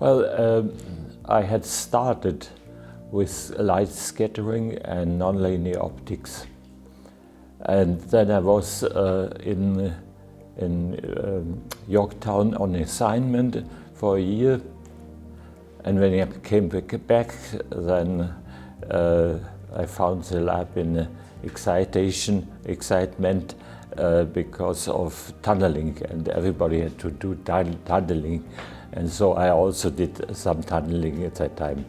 Well, I had started with light scattering and nonlinear optics. And then I was in Yorktown on assignment for a year. And when I came back, then I found the lab in excitement because of tunneling, and everybody had to do tunneling. And so I also did some tunneling at that time.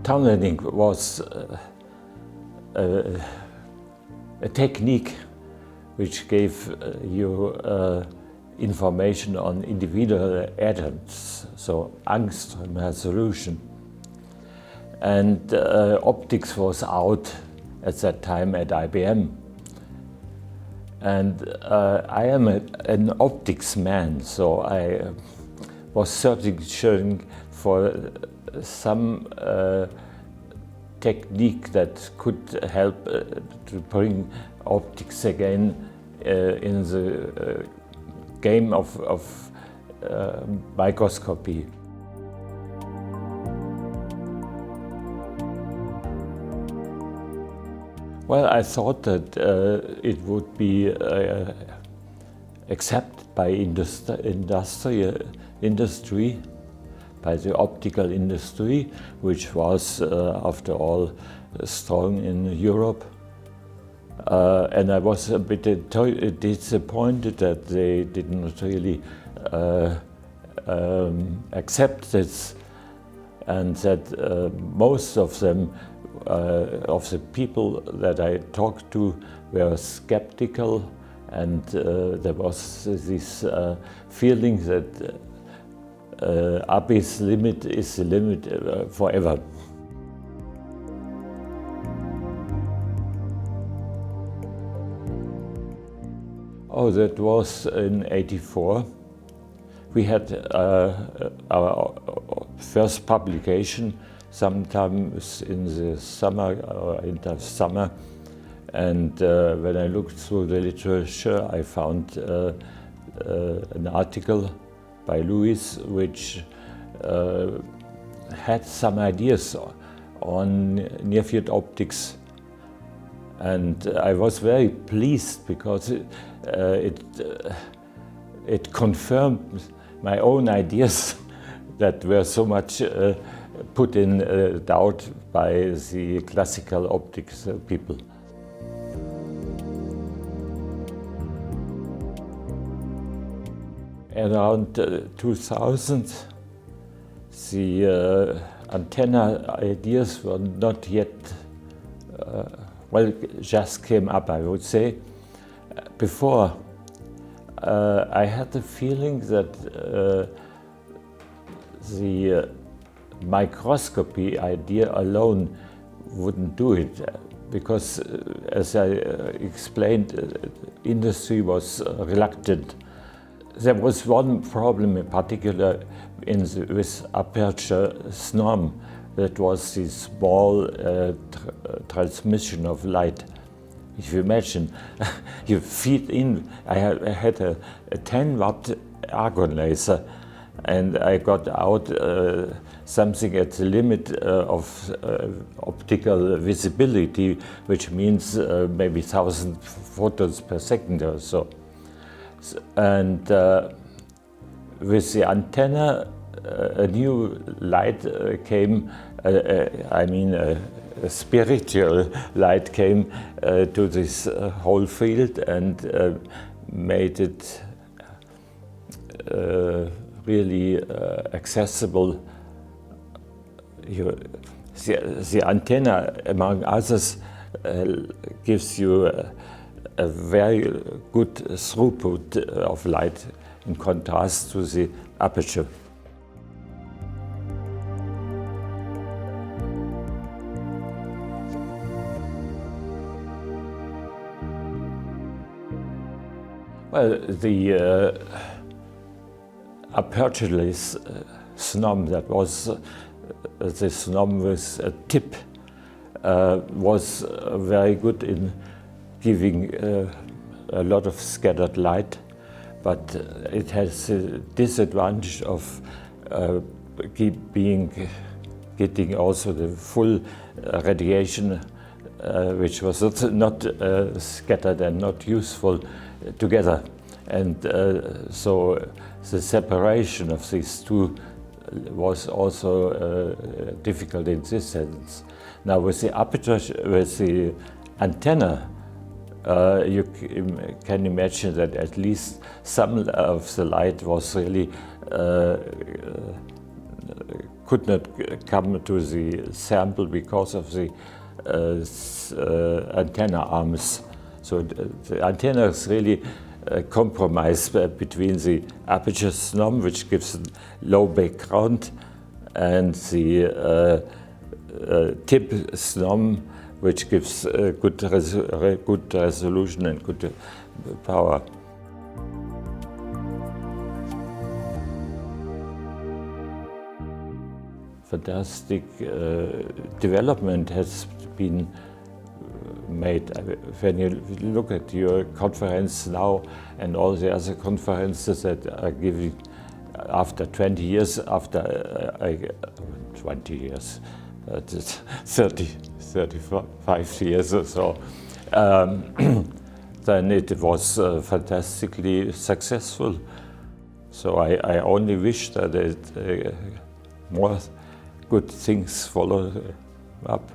Tunneling was a technique which gave you information on individual atoms, so angstrom resolution. And optics was out at that time at IBM. And I am an optics man, so I was searching for some technique that could help to bring optics again in the game of microscopy. Well, I thought that it would be accepted by industry, by the optical industry, which was, after all, strong in Europe. And I was a bit disappointed that they didn't really accept this, and that most of them, of the people that I talked to, were skeptical, and there was this feeling that Abbey's limit is the limit forever. Oh, that was in '84. We had our first publication sometimes in the summer or in the summer, and when I looked through the literature, I found an article by Lewis which had some ideas on near-field optics. And I was very pleased because it confirmed my own ideas that were so much put in doubt by the classical optics people. Around 2000, the antenna ideas were not yet well, just came up, I would say. Before, I had the feeling that the microscopy idea alone wouldn't do it, because, as I explained, industry was reluctant. There was one problem in particular with aperture SNOM. That was this small transmission of light. If you imagine, you feed in, I had a 10-watt argon laser, and I got out something at the limit of optical visibility, which means maybe 1,000 photons per second or so. And with the antenna, a new light came, I mean a spiritual light came to this whole field and made it really accessible. The antenna, among others, gives you a very good throughput of light in contrast to the aperture. Well, the apertureless SNOM, that was the SNOM with a tip, was very good in giving a lot of scattered light, but it has a disadvantage of getting also the full radiation, which was not scattered and not useful together. And so the separation of these two was also difficult in this sense. Now with the aperture, with the antenna, you can imagine that at least some of the light was really could not come to the sample because of the antenna arms. So the antenna is really a compromise between the aperture SNOM, which gives low background, and the tip SNOM, which gives good resolution and good power. Fantastic development has been made. When you look at your conference now and all the other conferences that are giving after 20 years, after 20 years, 30, 35 years or so, then it was fantastically successful. So I only wish that more good things follow up.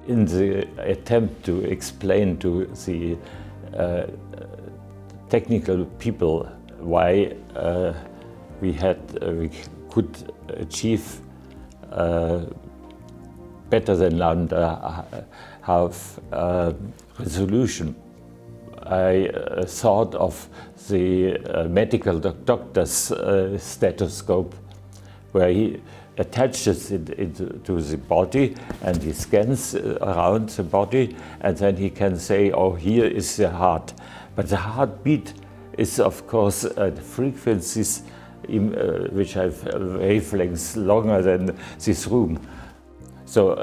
In the attempt to explain to the technical people why we could achieve better than lambda half resolution, I thought of the medical doctor's stethoscope, where he attaches it to the body and he scans around the body, and then he can say, oh, here is the heart. But the heartbeat is, of course, the frequencies which have wavelengths longer than this room. So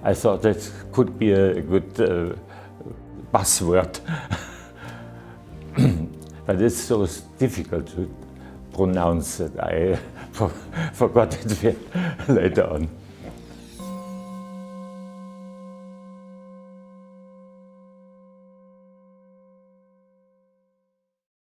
I thought that could be a good buzzword. But it's so difficult to pronounce that I forgot it later on.